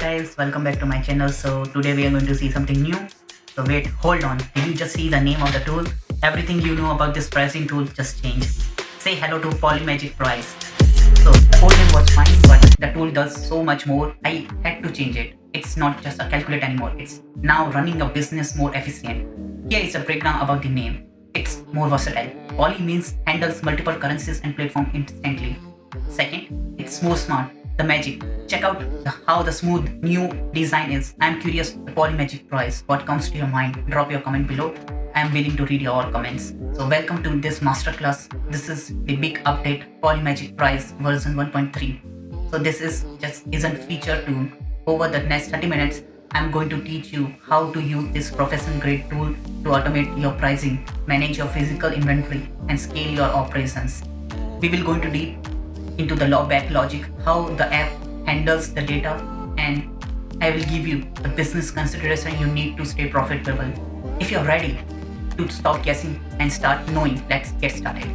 guys, welcome back to my channel. So today we are going to see something new. So wait, hold on, did you just see the name of the tool? Everything you know about this pricing tool just changed. Say hello to PolymagicPrice. So the old name was fine, but the tool does so much more. I had to change it. It's not just a calculator anymore, it's now running a business more efficient. Here is a breakdown about the name. It's more versatile. Poly means handles multiple currencies and platform instantly. Second, it's more smart. The magic. Check out how the smooth new design is. I'm curious, the PolymagicPrice. What comes to your mind? Drop your comment below. I am willing to read your comments. So welcome to this masterclass. This is the big update, PolymagicPrice version 1.3. So this isn't feature tool. Over the next 30 minutes, I'm going to teach you how to use this professional grade tool to automate your pricing, manage your physical inventory, and scale your operations. We will go into deep into the back logic, how the app handles the data, and I will give you the business consideration you need to stay profitable. If you're ready to stop guessing and start knowing, let's get started.